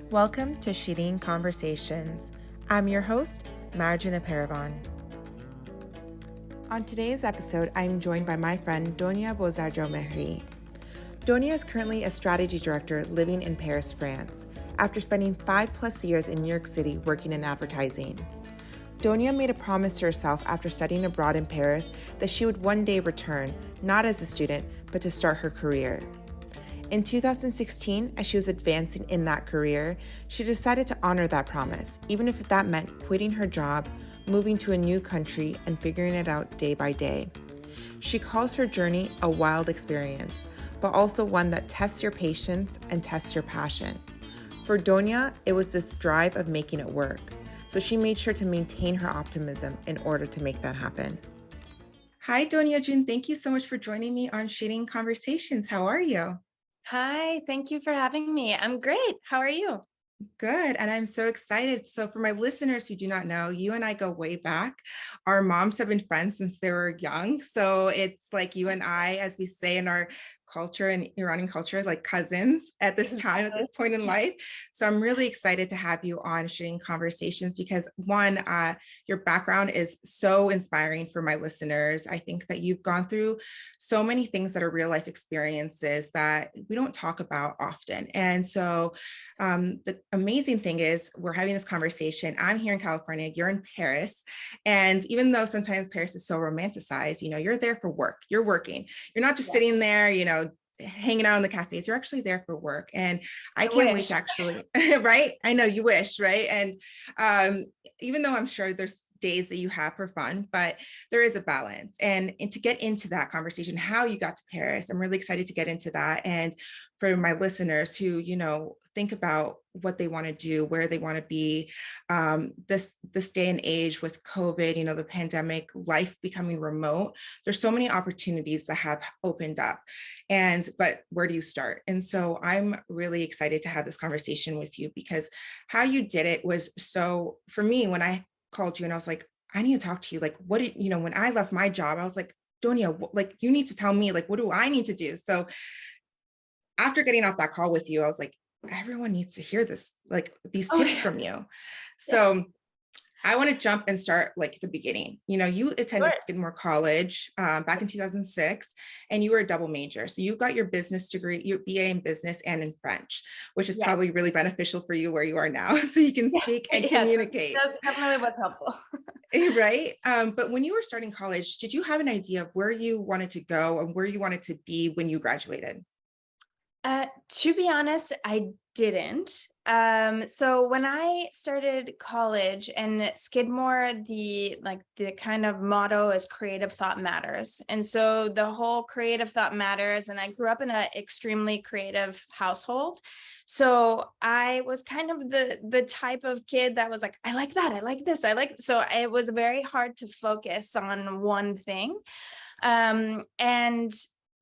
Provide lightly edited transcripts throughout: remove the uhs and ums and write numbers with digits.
Welcome to Shireen Conversations. I'm your host, Marjana Paravan. On today's episode, I'm joined by my friend Donya Bouzarjomehri. Donya is currently a strategy director living in Paris, France, after spending 5+ years in New York City working in advertising. Donya made a promise to herself after studying abroad in Paris that she would one day return, not as a student, but to start her career. In 2016, as she was advancing in that career, she decided to honor that promise, even if that meant quitting her job, moving to a new country, and figuring it out day by day. She calls her journey a wild experience, but also one that tests your patience and tests your passion. For Donya, it was this drive of making it work, so she made sure to maintain her optimism in order to make that happen. Hi, Donya June. Thank you so much for joining me on Shading Conversations. How are you? Hi, thank you for having me. I'm great. How are you? Good. And I'm so excited. So, for my listeners who do not know, you and I go way back. Our moms have been friends since they were young. So, it's like you and I, as we say in our culture and Iranian culture, like cousins at this time, at this point in life. So, I'm really excited to have you on Sharing Conversations because, one, your background is so inspiring for my listeners. I think that you've gone through so many things that are real life experiences that we don't talk about often. And so, the amazing thing is we're having this conversation. I'm here in California, you're in Paris. And even though sometimes Paris is so romanticized, you're there for work, you're working. You're not just Yeah, sitting there, hanging out in the cafes. You're actually there for work. And I I can't wait wish. to actually, right? I know you wish, right? And even though I'm sure there's days that you have for fun, but there is a balance. And to get into that conversation, how you got to Paris, I'm really excited to get into that. And for my listeners who, think about what they want to do, where they want to be, this day and age with COVID, the pandemic, life becoming remote, there's so many opportunities that have opened up. But where do you start? And so I'm really excited to have this conversation with you because how you did it was so, for me, when I called you and I was like, I need to talk to you. Like, when I left my job, I was like, Donya, like, you need to tell me, like, what do I need to do? So after getting off that call with you, I was like, everyone needs to hear this, like these Oh, tips yeah. from you. Yeah, So I want to jump and start like at the beginning. You sure. attended Skidmore College back in 2006, and you were a double major. So you got your business degree, your BA in business and in French, which is Yes. probably really beneficial for you where you are now, so you can Yes. speak and Yeah, communicate. that's definitely what's helpful. Right. But when you were starting college, did you have an idea of where you wanted to go and where you wanted to be when you graduated? To be honest, I didn't. So when I started college and Skidmore, the kind of motto is creative thought matters. And so the whole creative thought matters. And I grew up in an extremely creative household. So I was kind of the type of kid that was like, I like that, I like this, I like, so it was very hard to focus on one thing. And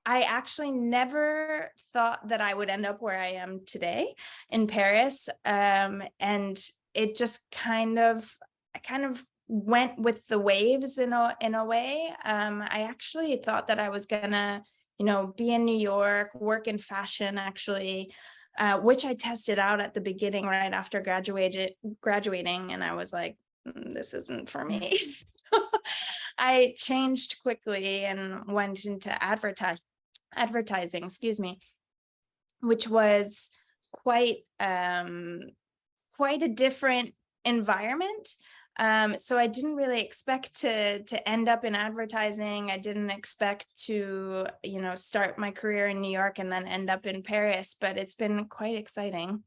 I actually never thought that I would end up where I am today in Paris. And it just I kind of went with the waves in a way. I actually thought that I was gonna, be in New York, work in fashion, actually, which I tested out at the beginning right after graduating, and I was like, this isn't for me." So I changed quickly and went into advertising, excuse me, which was quite quite a different environment. So I didn't really expect to end up in advertising. I didn't expect to, start my career in New York and then end up in Paris, but it's been quite exciting.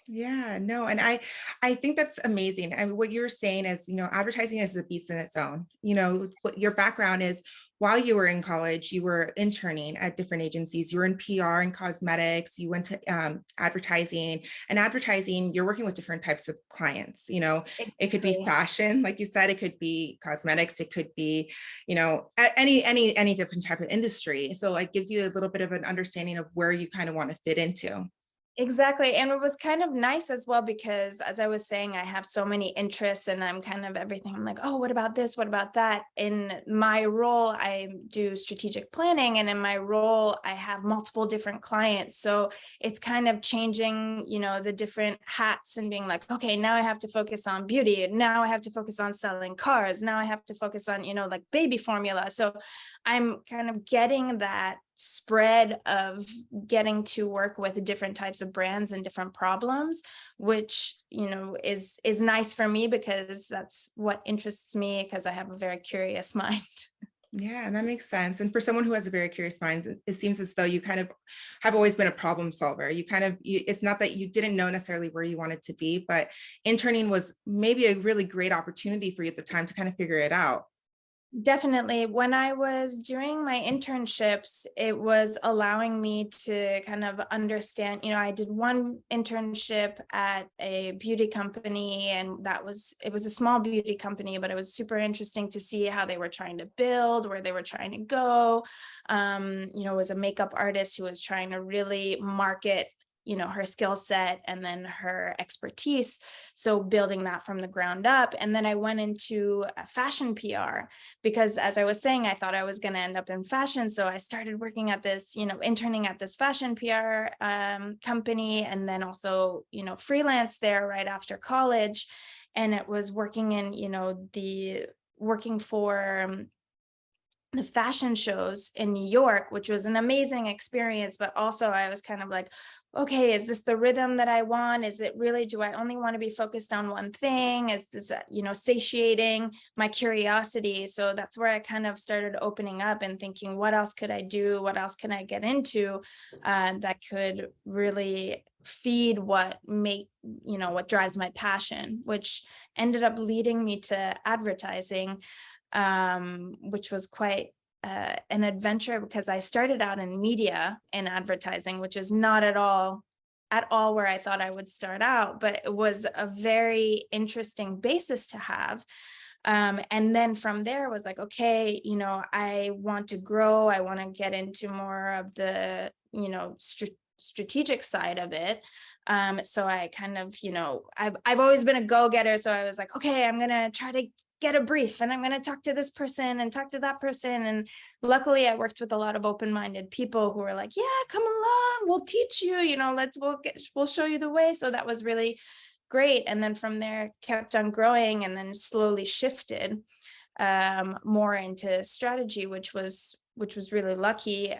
Yeah, no, and I think that's amazing. I mean, what you're saying is, advertising is a beast in its own. What your background is while you were in college, you were interning at different agencies. You were in PR and cosmetics. You went to advertising, and advertising, you're working with different types of clients. It could be Exactly. fashion, like you said, it could be cosmetics, it could be, any different type of industry. So it gives you a little bit of an understanding of where you kind of want to fit into. Exactly. And it was kind of nice as well, because as I was saying, I have so many interests and I'm kind of everything. I'm like, oh, what about this? What about that? In my role, I do strategic planning, and in my role, I have multiple different clients. So it's kind of changing, the different hats and being like, okay, now I have to focus on beauty. Now I have to focus on selling cars. Now I have to focus on, like baby formula. So I'm kind of getting that spread of getting to work with different types of brands and different problems, which is nice for me, because that's what interests me, because I have a very curious mind. Yeah, and that makes sense. And for someone who has a very curious mind, it seems as though you kind of have always been a problem solver. It's not that you didn't know necessarily where you wanted to be, but interning was maybe a really great opportunity for you at the time to kind of figure it out. Definitely. When I was doing my internships, it was allowing me to kind of understand, I did one internship at a beauty company, and it was a small beauty company, but it was super interesting to see how they were trying to build, where they were trying to go. It was a makeup artist who was trying to really market her skill set and then her expertise. So building that from the ground up. And then I went into fashion PR, because as I was saying, I thought I was going to end up in fashion. So I started working at this, interning at this fashion PR company, and then also, freelance there right after college. And it was working in, working for the fashion shows in New York, which was an amazing experience. But also I was kind of like, okay, is this the rhythm that I want? Is it really, do I only want to be focused on one thing? Is this, satiating my curiosity? So that's where I kind of started opening up and thinking, what else could I do? What else can I get into that could really feed what drives my passion, which ended up leading me to advertising, which was quite an adventure, because I started out in media and advertising, which is not at all where I thought I would start out, but it was a very interesting basis to have. And then from there was like, okay, I want to grow. I want to get into more of the, strategic side of it. So I kind of, I've always been a go-getter. So I was like, okay, I'm going to try to get a brief, and I'm going to talk to this person and talk to that person. And luckily I worked with a lot of open-minded people who were like, yeah, come along, we'll teach you, we'll show you the way. So that was really great. And then from there kept on growing, and then slowly shifted more into strategy, which was really lucky,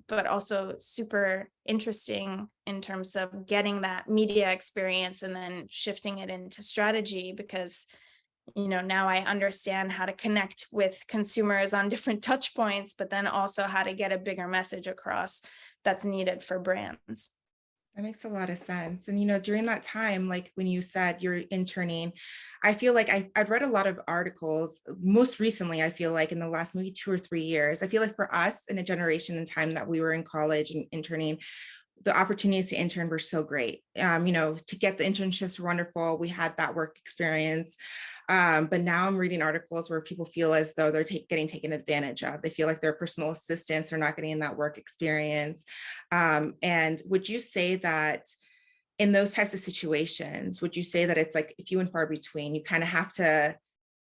but also super interesting in terms of getting that media experience and then shifting it into strategy, because now I understand how to connect with consumers on different touch points, but then also how to get a bigger message across that's needed for brands. That makes a lot of sense. And, during that time, like when you said you're interning, I feel like I've read a lot of articles. Most recently, I feel like in the last maybe 2 or 3 years, I feel like for us in a generation in time that we were in college and interning, the opportunities to intern were so great. To get the internships were wonderful. We had that work experience. But now I'm reading articles where people feel as though they're getting taken advantage of. They feel like their personal assistants are not getting that work experience. And would you say that in those types of situations, would you say that it's like few and far between? You kind of have to,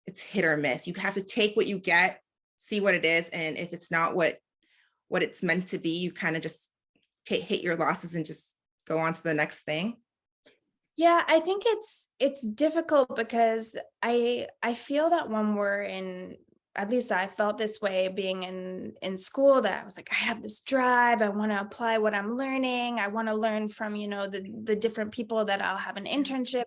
it's hit or miss. You have to take what you get, see what it is. And if it's not what it's meant to be, you kind of just hit your losses and just go on to the next thing. Yeah, I think it's difficult, because I feel that when we're at least I felt this way being in school, that I was like, I have this drive, I want to apply what I'm learning, I want to learn from, the different people that I'll have an internship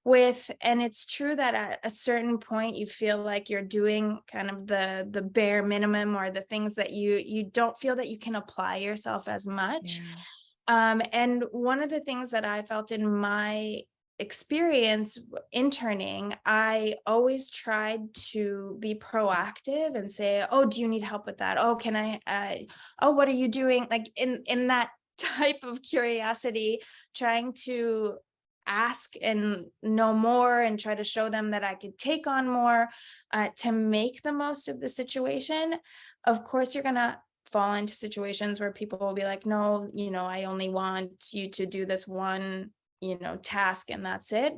with. And it's true that at a certain point you feel like you're doing kind of the bare minimum, or the things that you don't feel that you can apply yourself as much. Yeah. And one of the things that I felt in my experience interning, I always tried to be proactive and say, oh, do you need help with that? Oh, can I, oh, what are you doing? Like in that type of curiosity, trying to ask and know more and try to show them that I could take on more to make the most of the situation. Of course, you're going to fall into situations where people will be like, no, I only want you to do this one, task and that's it,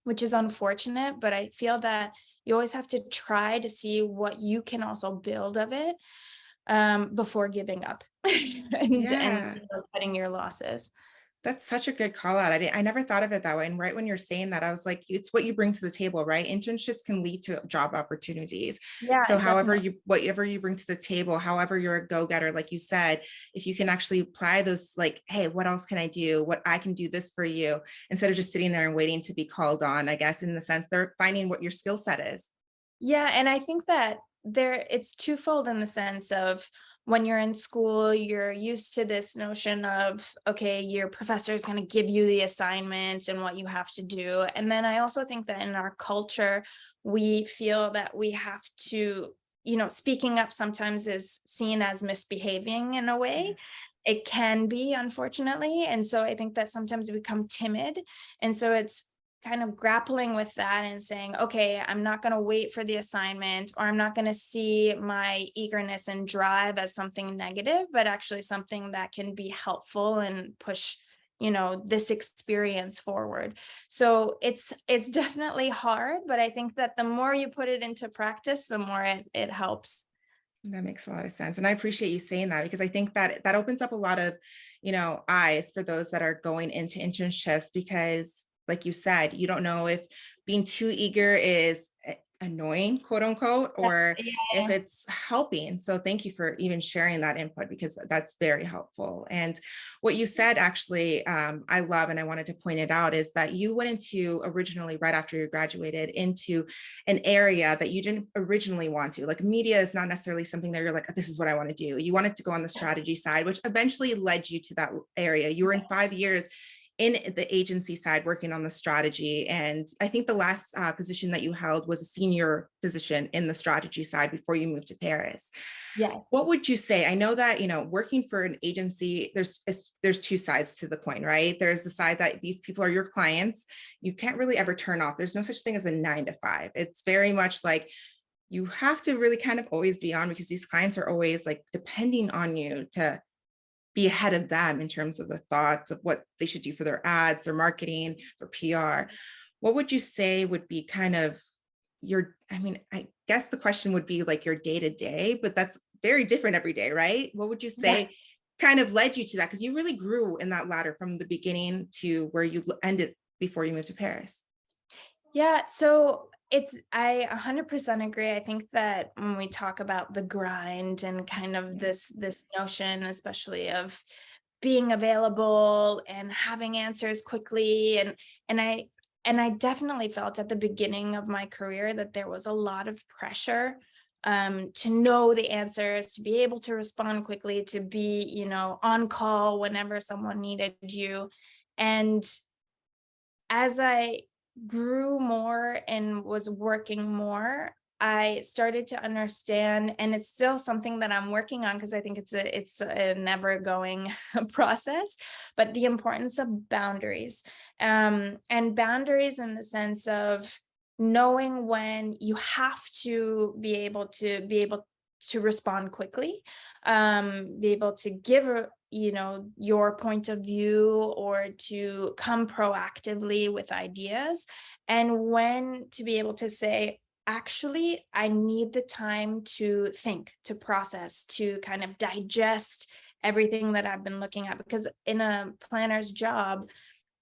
which is unfortunate. But I feel that you always have to try to see what you can also build of it, before giving up and Yeah. cutting your losses. That's such a good call out. I never thought of it that way. And right when you're saying that, I was like, it's what you bring to the table, right? Internships can lead to job opportunities. Yeah, So definitely. whatever you bring to the table, however you're a go-getter, like you said, if you can actually apply those, like, hey, what else can I do? What I can do this for you, instead of just sitting there and waiting to be called on, I guess, in the sense they're finding what your skill set is. Yeah, and I think that it's twofold in the sense of when you're in school, you're used to this notion of, okay, your professor is going to give you the assignment and what you have to do. And then I also think that in our culture, we feel that we have to, speaking up sometimes is seen as misbehaving in a way. Yes. It can be, unfortunately. And so I think that sometimes we become timid. And so it's kind of grappling with that and saying, okay, I'm not going to wait for the assignment, or I'm not going to see my eagerness and drive as something negative, but actually something that can be helpful and push, this experience forward. So it's definitely hard, but I think that the more you put it into practice, the more it helps. That makes a lot of sense. And I appreciate you saying that, because I think that that opens up a lot of, eyes for those that are going into internships, because like you said, you don't know if being too eager is annoying, quote unquote, Yeah, or if yeah, it's helping. So thank you for even sharing that input, because that's very helpful. And what you said actually, I love, and I wanted to point it out, is that you went into originally, right after you graduated, into an area that you didn't originally want to. Like, media is not necessarily something that you're like, this is what I want to do. You wanted to go on the strategy side, which eventually led you to that area. You were in 5 years in the agency side working on the strategy. And I think the last position that you held was a senior position in the strategy side before you moved to Paris. yes. What would you say? I know that, working for an agency, there's two sides to the coin, right? There's the side that these people are your clients. You can't really ever turn off. There's no such thing as a 9 to 5. It's very much like you have to really kind of always be on, because these clients are always like depending on you to be ahead of them in terms of the thoughts of what they should do for their ads, their marketing, for PR. What would you say would be kind of I guess the question would be like your day to day, but that's very different every day, right? What would you Yes. say kind of led you to that? Because you really grew in that ladder from the beginning to where you ended before you moved to Paris. Yeah, so I 100% agree. I think that when we talk about the grind and kind of Yeah. this notion, especially of being available and having answers quickly, and I I definitely felt at the beginning of my career that there was a lot of pressure, to know the answers, to be able to respond quickly, to be, on call whenever someone needed you. And as I grew more and was working more, I started to understand, and it's still something that I'm working on because I think it's a never going process, but the importance of boundaries, and boundaries in the sense of knowing when you have to be able to respond quickly, be able to give your point of view, or to come proactively with ideas, and when to be able to say, actually, I need the time to think, to process, to kind of digest everything that I've been looking at, because in a planner's job,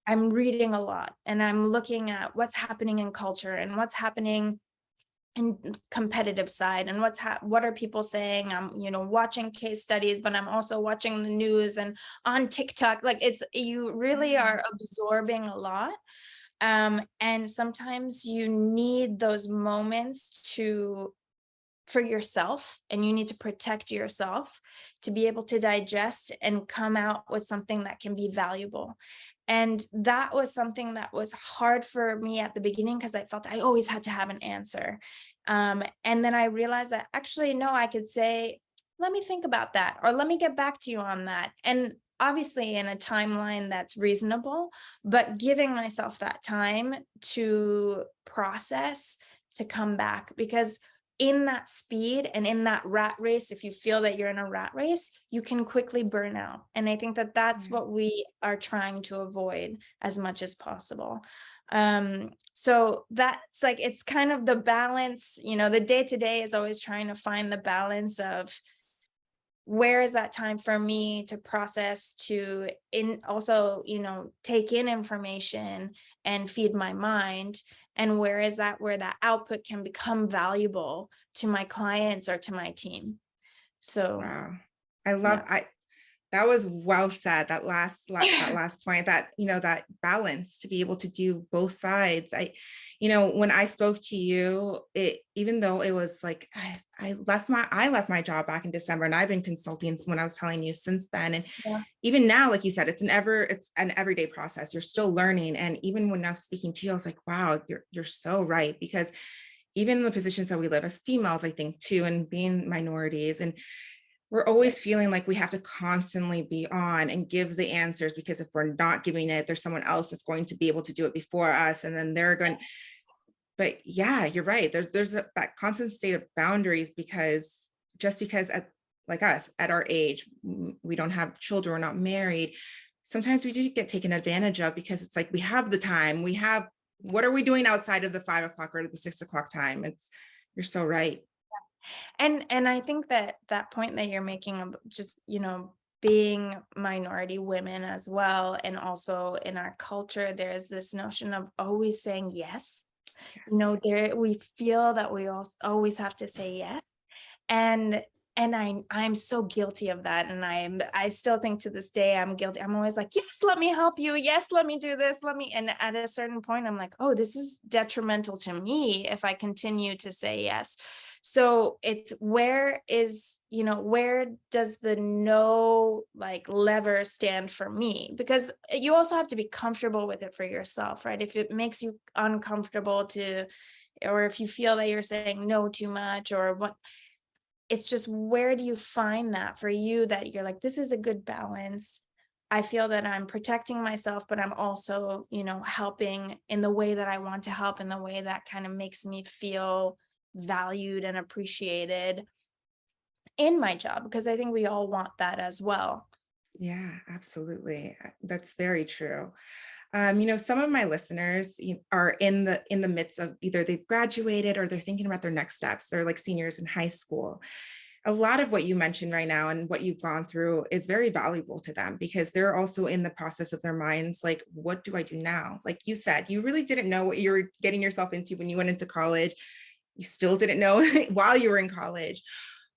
I'm reading a lot and I'm looking at what's happening in culture and what's happening and competitive side, and what are people saying. I'm watching case studies, but I'm also watching the news and on TikTok. Like, you really Yeah. are absorbing a lot, and sometimes you need those moments to for yourself, and you need to protect yourself to be able to digest and come out with something that can be valuable. And that was something that was hard for me at the beginning because I felt I always had to have an answer. And then I realized that actually, no, I could say, let me think about that, or let me get back to you on that. And obviously, in a timeline that's reasonable, but giving myself that time to process, to come back, because in that speed and in that rat race, if you feel that you're in a rat race, you can quickly burn out. And I think that that's Yeah. what we are trying to avoid as much as possible. So that's like, it's kind of the balance, the day to day is always trying to find the balance of where is that time for me to process, to in also, take in information and feed my mind, and where is that where that output can become valuable to my clients or to my team. So Wow. I love yeah. I That was well said. That last point, that, that balance to be able to do both sides. When I spoke to you, even though it was like, I left my job back in December, and I've been consulting when I was telling you since then. And Yeah. even now, like you said, it's an everyday process. You're still learning. And even when I was speaking to you, I was like, wow, you're so right. Because even in the positions that we live as females, I think too, and being minorities, and we're always feeling like we have to constantly be on and give the answers, because if we're not giving it, there's someone else that's going to be able to do it before us, and then they're going. But yeah, you're right. That constant state of boundaries, because just because like us at our age, we don't have children, we're not married. Sometimes we do get taken advantage of, because it's like we have the time. What are we doing outside of the 5 o'clock or the 6 o'clock time? You're so right. And I think that that point that you're making of just, being minority women as well, and also in our culture, there's this notion of always saying yes. There we feel that we also always have to say yes. And I'm so guilty of that. And I still think to this day I'm guilty. I'm always like, yes, let me help you. Yes, let me do this. And at a certain point, I'm like, oh, this is detrimental to me if I continue to say yes. So it's where does the no like lever stand for me? Because you also have to be comfortable with it for yourself, right? If it makes you uncomfortable or if you feel that you're saying no too much, or what, it's just, where do you find that for you, that you're like, this is a good balance. I feel that I'm protecting myself, but I'm also, helping in the way that I want to help, in the way that kind of makes me feel valued and appreciated in my job, because I think we all want that as well. Yeah, absolutely. That's very true. Some of my listeners are in the midst of, either they've graduated or they're thinking about their next steps. They're like seniors in high school. A lot of what you mentioned right now and what you've gone through is very valuable to them, because they're also in the process of their minds, like, what do I do now? Like you said, you really didn't know what you were getting yourself into when you went into college. You still didn't know while you were in college.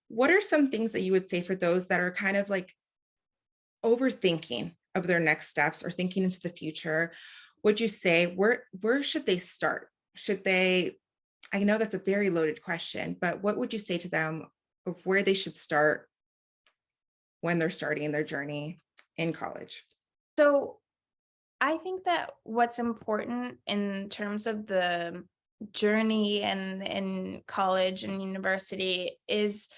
What are some things that you would say for those that are kind of like overthinking of their next steps or thinking into the future? Would you say, where should they start? Should they, I know that's a very loaded question, but what would you say to them of where they should start when they're starting their journey in college? So I think that what's important in terms of the journey and in college and university is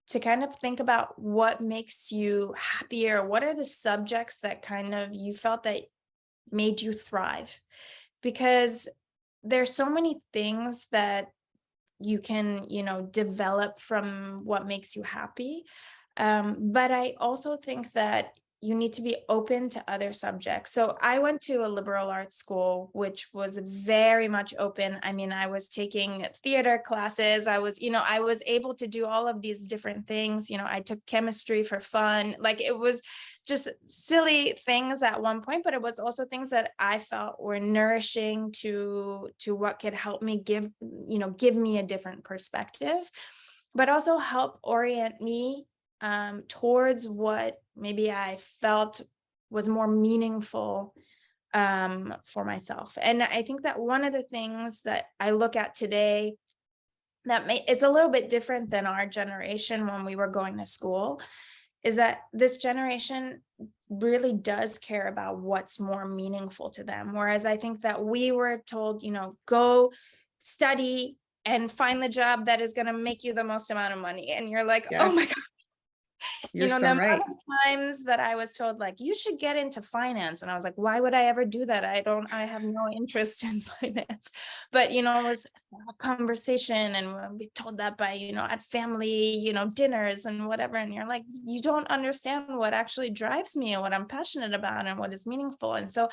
to kind of think about what makes you happier. What are the subjects that kind of you felt that made you thrive? Because there's so many things that you can, develop from what makes you happy. But I also think that you need to be open to other subjects. So I went to a liberal arts school, which was very much open. I mean, I was taking theater classes. I was able to do all of these different things. I took chemistry for fun. Like, it was just silly things at one point, but it was also things that I felt were nourishing to what could help me give me a different perspective, but also help orient me towards what maybe I felt was more meaningful for myself. And I think that one of the things that I look at today that is a little bit different than our generation when we were going to school is that this generation really does care about what's more meaningful to them. Whereas I think that we were told, go study and find the job that is going to make you the most amount of money. And you're like, oh my Yes. God, You're The so amount right. of times that I was told like, you should get into finance. And I was like, why would I ever do that? I have no interest in finance. But, it was a conversation and we told that by, at family, dinners and whatever. And you're like, you don't understand what actually drives me and what I'm passionate about and what is meaningful. And so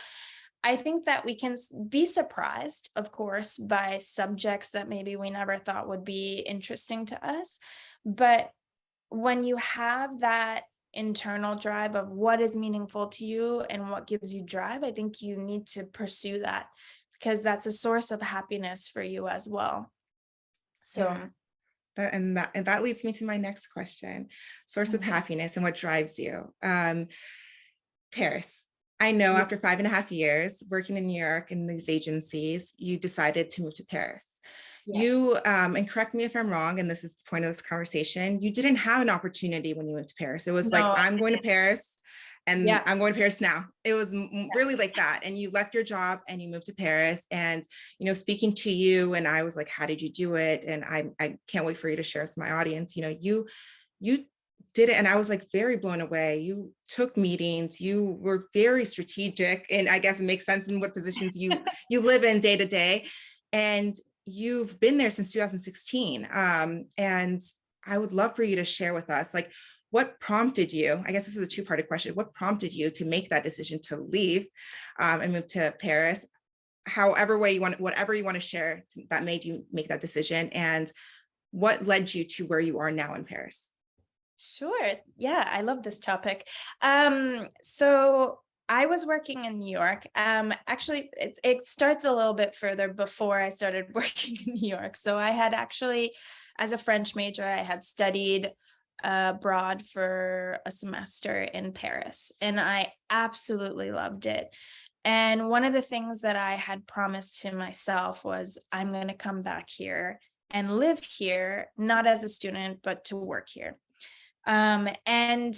I think that we can be surprised, of course, by subjects that maybe we never thought would be interesting to us. But when you have that internal drive of what is meaningful to you and what gives you drive, I think you need to pursue that because that's a source of happiness for you as well. So, Yeah. And that leads me to my next question: source of mhm. happiness and what drives you. Paris. I know Yeah, after 5.5 years working in New York in these agencies, you decided to move to Paris. yeah. You, and correct me if I'm wrong, and this is the point of this conversation, you didn't have an opportunity when you moved to Paris. It was No, like, I I'm going to didn't. Paris and Yeah, I'm going to Paris now. It was really like that. And you left your job and you moved to Paris. And, speaking to you, and I was like, how did you do it? And I can't wait for you to share with my audience. You did it, and I was like very blown away. You took meetings, you were very strategic, and I guess it makes sense in what positions you live in day to day. And you've been there since 2016. And I would love for you to share with us, like, what prompted you? I guess this is a two-parted question. What prompted you to make that decision to leave, and move to Paris? However way you want, whatever you want to share that made you make that decision, and what led you to where you are now in Paris? sure. Yeah, I love this topic. So I was working in New York. Actually, it starts a little bit further before I started working in New York. So I had actually, as a French major, I had studied abroad for a semester in Paris, and I absolutely loved it. And one of the things that I had promised to myself was I'm going to come back here and live here, not as a student, but to work here. Um, and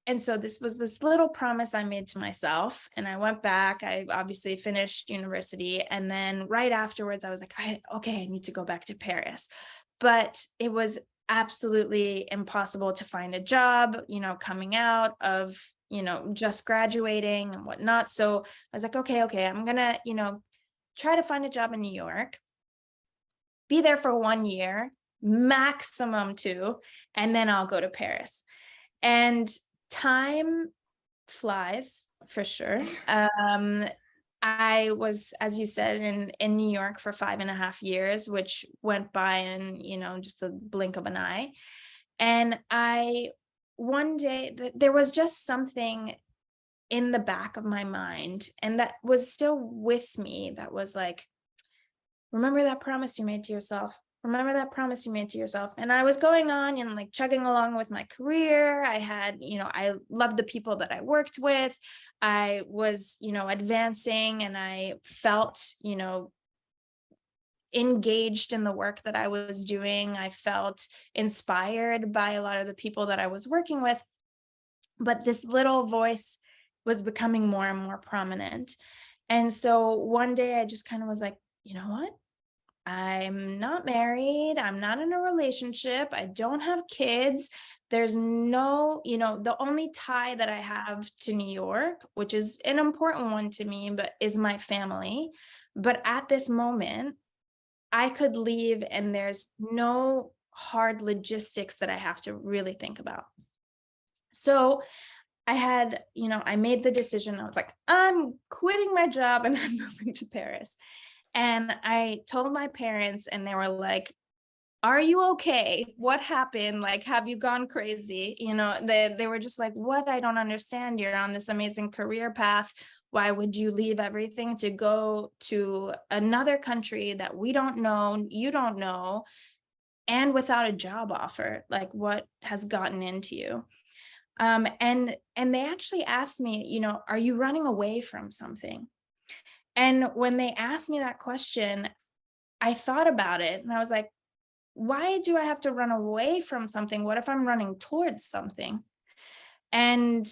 and so this was this little promise I made to myself. And I went back. I obviously finished university. And then right afterwards, I was like, okay, I need to go back to Paris. But it was absolutely impossible to find a job, coming out of, just graduating and whatnot. So I was like, okay, I'm going to, try to find a job in New York, be there for 1 year, maximum two, and then I'll go to Paris. And time flies for sure. I was, as you said, in New York for 5.5 years, which went by in, just a blink of an eye. And one day, there was just something in the back of my mind, and that was still with me, that was like, remember that promise you made to yourself. Remember that promise you made to yourself. And I was going on and like chugging along with my career. I had, I loved the people that I worked with. I was, advancing, and I felt, engaged in the work that I was doing. I felt inspired by a lot of the people that I was working with. But this little voice was becoming more and more prominent. And so one day I just kind of was like, you know what? I'm not married. I'm not in a relationship. I don't have kids. There's no, the only tie that I have to New York, which is an important one to me, but is my family. But at this moment, I could leave and there's no hard logistics that I have to really think about. So I made the decision. I was like, I'm quitting my job and I'm moving to Paris. And I told my parents, and they were like, are you okay? What happened? Like, have you gone crazy? They were just like, what? I don't understand. You're on this amazing career path. Why would you leave everything to go to another country that we don't know, you don't know, and without a job offer? Like, what has gotten into you? And they actually asked me, are you running away from something? And when they asked me that question, I thought about it and I was like, why do I have to run away from something? What if I'm running towards something? And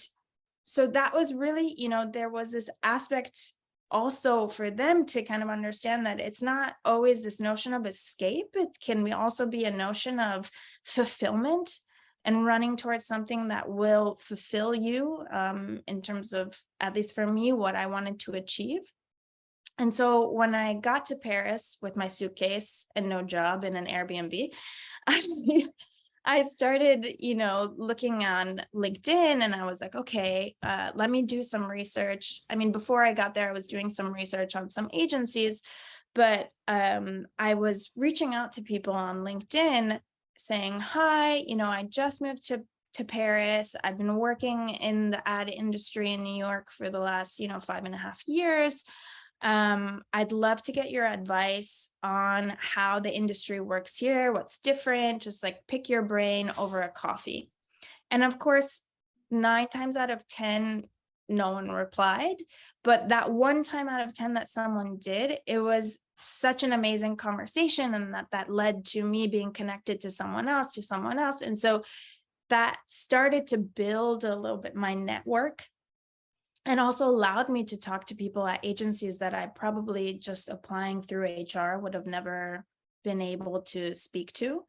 so that was really, there was this aspect also for them to kind of understand that it's not always this notion of escape. It can also be a notion of fulfillment. and running towards something that will fulfill you, in terms of, at least for me, what I wanted to achieve. And so when I got to Paris with my suitcase and no job in an Airbnb, I, I started, looking on LinkedIn, and I was like, okay, let me do some research. I mean, before I got there, I was doing some research on some agencies, but I was reaching out to people on LinkedIn saying, hi, I just moved to Paris. I've been working in the ad industry in New York for the last, 5.5 years. I'd love to get your advice on how the industry works here, what's different, just like pick your brain over a coffee. And of course, 9 times out of 10, no one replied. But that one time out of 10 that someone did, it was such an amazing conversation. And that led to me being connected to someone else, to someone else. And so that started to build a little bit my network, and also allowed me to talk to people at agencies that I probably, just applying through HR, would have never been able to speak to.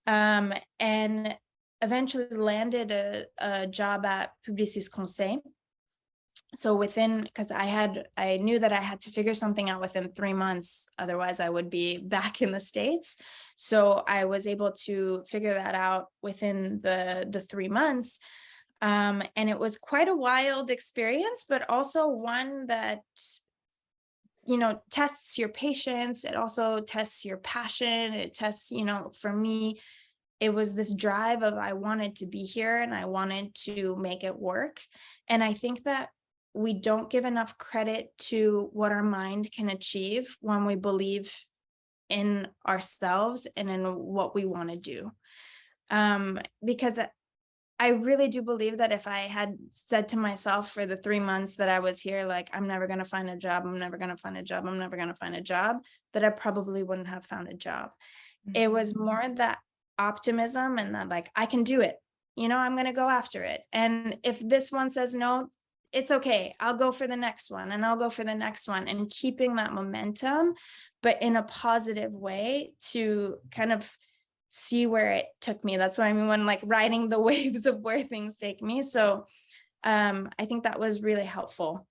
And eventually landed a job at Publicis Conseil. So because I knew that I had to figure something out within 3 months, otherwise I would be back in the States. So I was able to figure that out within the 3 months. And it was quite a wild experience, but also one that, tests your patience. It also tests your passion. It tests, for me, it was this drive of, I wanted to be here and I wanted to make it work. And I think that we don't give enough credit to what our mind can achieve when we believe in ourselves and in what we want to do. Because I really do believe that if I had said to myself for the 3 months that I was here, like, I'm never going to find a job, I'm never going to find a job, I'm never going to find a job, that I probably wouldn't have found a job. It was more that optimism and that, like, I can do it. I'm going to go after it. And if this one says no, it's okay. I'll go for the next one, and I'll go for the next one, and keeping that momentum, but in a positive way, to kind of see where it took me. That's what I mean when, like, riding the waves of where things take me. So I think that was really helpful.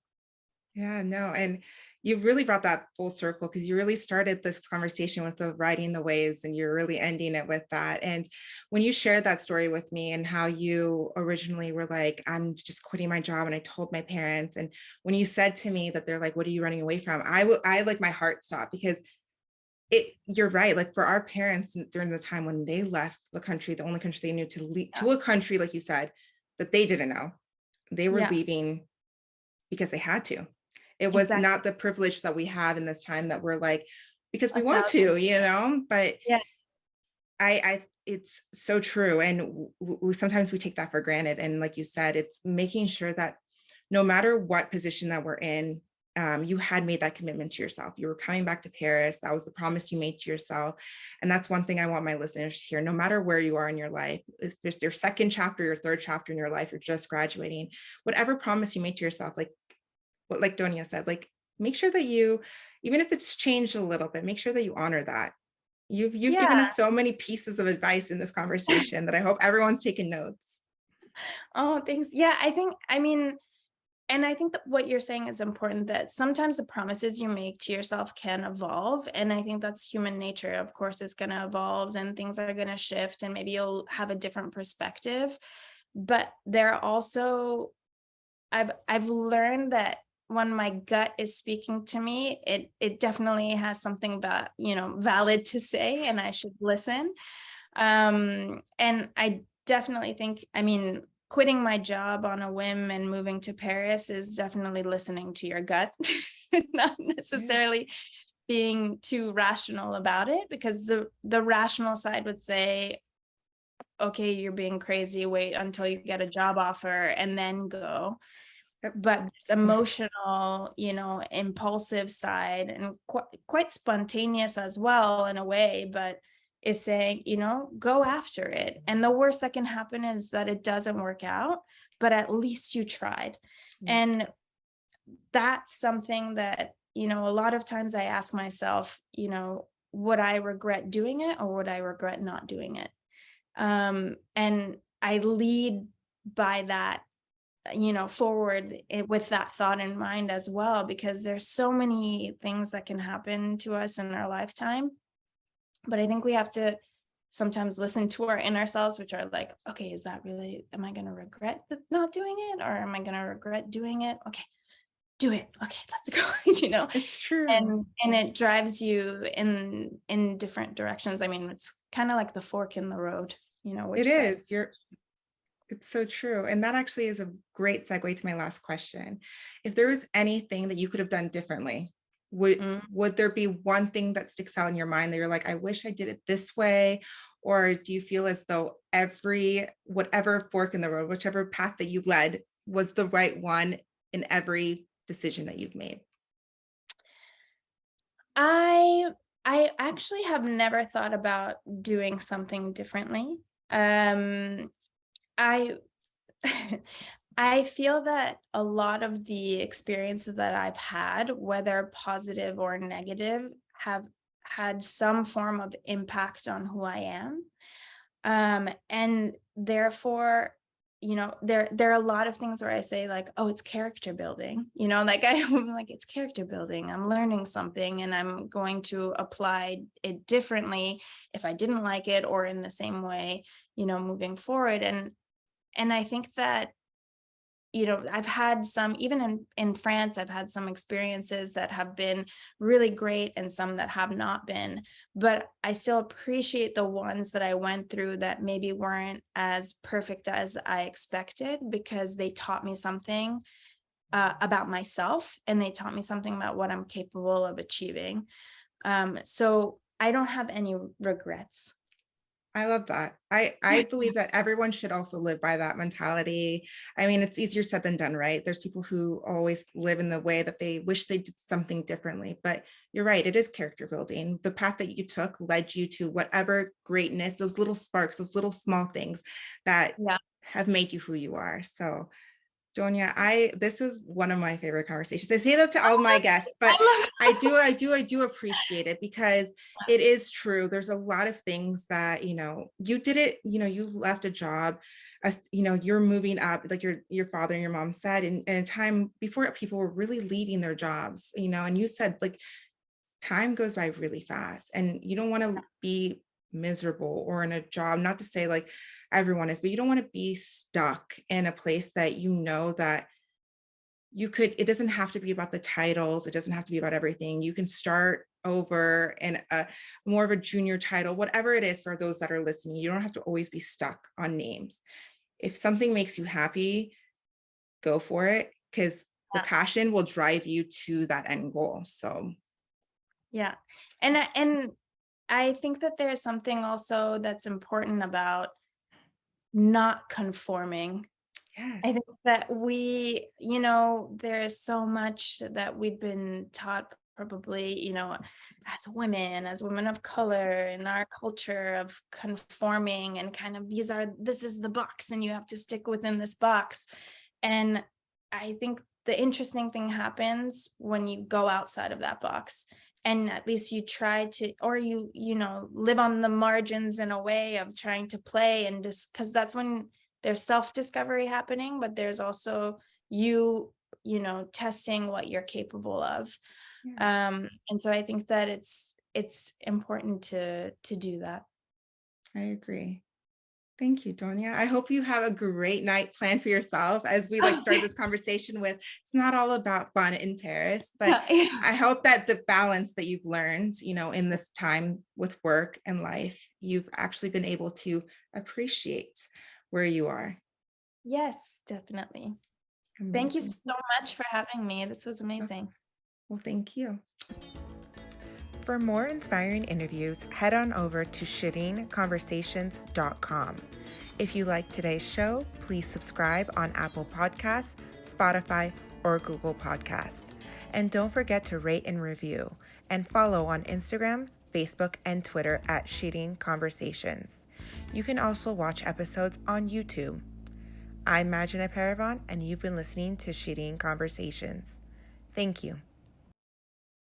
Yeah, no, and you really brought that full circle, because you really started this conversation with the riding the waves, and you're really ending it with that. And when you shared that story with me and how you originally were like, I'm just quitting my job, and I told my parents, and when you said to me that they're like, what are you running away from? I like, my heart stopped, because you're right. Like, for our parents during the time when they left the country, the only country they knew to leave, to a country, like you said, that they didn't know, they were Yeah, leaving because they had to. It was exactly. not the privilege that we have in this time, that we're like, because we A want thousand. to, but Yeah. it's so true. And sometimes we take that for granted. And like you said, it's making sure that no matter what position that we're in, you had made that commitment to yourself. You were coming back to Paris. That was the promise you made to yourself. And that's one thing I want my listeners to hear, no matter where you are in your life, if there's your second chapter, your third chapter in your life, you're just graduating, whatever promise you made to yourself, like what, like Donya said, like, make sure that you, even if it's changed a little bit, make sure that you honor that. You've given Yeah. us so many pieces of advice in this conversation that I hope everyone's taking notes. Oh, thanks. Yeah, I think that what you're saying is important, that sometimes the promises you make to yourself can evolve. And I think that's human nature. Of course, it's going to evolve and things are going to shift, and maybe you'll have a different perspective. But there are also, I've learned that when my gut is speaking to me, it definitely has something that, valid to say, and I should listen. And I definitely think, quitting my job on a whim and moving to Paris is definitely listening to your gut, not Yes. necessarily being too rational about it, because the rational side would say, okay, you're being crazy, wait until you get a job offer and then go. Yep. But this emotional, impulsive side, and quite spontaneous as well in a way, but is saying, go after it. And the worst that can happen is that it doesn't work out, but at least you tried. Yeah. And that's something that, a lot of times I ask myself, would I regret doing it, or would I regret not doing it? And I lead by that, forward with that thought in mind as well, because there's so many things that can happen to us in our lifetime. But I think we have to sometimes listen to our inner selves, which are like, okay, is that really, am I going to regret not doing it? Or am I going to regret doing it? Okay, do it. Okay, let's go, It's true. and it drives you in different directions. I mean, it's kind of like the fork in the road, It which side. is. It's so true. And that actually is a great segue to my last question. If there was anything that you could have done differently, Mm. would there be one thing that sticks out in your mind that you're like, I wish I did it this way? Or do you feel as though whatever fork in the road, whichever path that you led was the right one in every decision that you've made? I I actually have never thought about doing something differently. I I feel that a lot of the experiences that I've had, whether positive or negative, have had some form of impact on who I am. And therefore, there are a lot of things where I say like, oh, it's character building, like I'm like, it's character building. I'm learning something and I'm going to apply it differently if I didn't like it, or in the same way, moving forward. And I think that, I've had some, even in France, I've had some experiences that have been really great and some that have not been, but I still appreciate the ones that I went through that maybe weren't as perfect as I expected, because they taught me something about myself, and they taught me something about what I'm capable of achieving. So I don't have any regrets. I love that. I believe that everyone should also live by that mentality. I mean, it's easier said than done, right? There's people who always live in the way that they wish they did something differently, but you're right, it is character building. The path that you took led you to whatever greatness, those little sparks, those little small things that Yeah. have made you who you are. So Donya, this was one of my favorite conversations. I say that to all my guests, but I love I do appreciate it, because it is true. There's a lot of things that, you did it, you left a job, you're moving up, like your father and your mom said, in a time before people were really leaving their jobs, and you said like time goes by really fast and you don't want to be miserable or in a job, not to say like everyone is, but you don't want to be stuck in a place that that it doesn't have to be about the titles. It doesn't have to be about everything. You can start over in a more of a junior title, whatever it is. For those that are listening, you don't have to always be stuck on names. If something makes you happy, go for it, because the that. passion will drive you to that end goal. So Yeah. And I think that there's something also that's important about not conforming. I think yes. that there's so much that we've been taught, probably, as women of color in our culture, of conforming and kind of, this is the box and you have to stick within this box. And I think the interesting thing happens when you go outside of that box, and at least you try to, or live on the margins in a way of trying to play, and just because that's when there's self-discovery happening, but there's also testing what you're capable of. Yeah, And so I think that it's important to do that. I agree. Thank you, Donya. I hope you have a great night planned for yourself. As we like started this conversation with, it's not all about fun in Paris, but Yeah. I hope that the balance that you've learned, in this time with work and life, you've actually been able to appreciate where you are. Yes, definitely. Thank you so Amazing. much for having me. This was Oh, amazing. well, thank you. For more inspiring interviews, head on over to shireenconversations.com. If you like today's show, please subscribe on Apple Podcasts, Spotify, or Google Podcasts. And don't forget to rate and review, and follow on Instagram, Facebook, and Twitter at Shireen Conversations. You can also watch episodes on YouTube. I'm Majina Paravan, and you've been listening to Shireen Conversations. Thank you.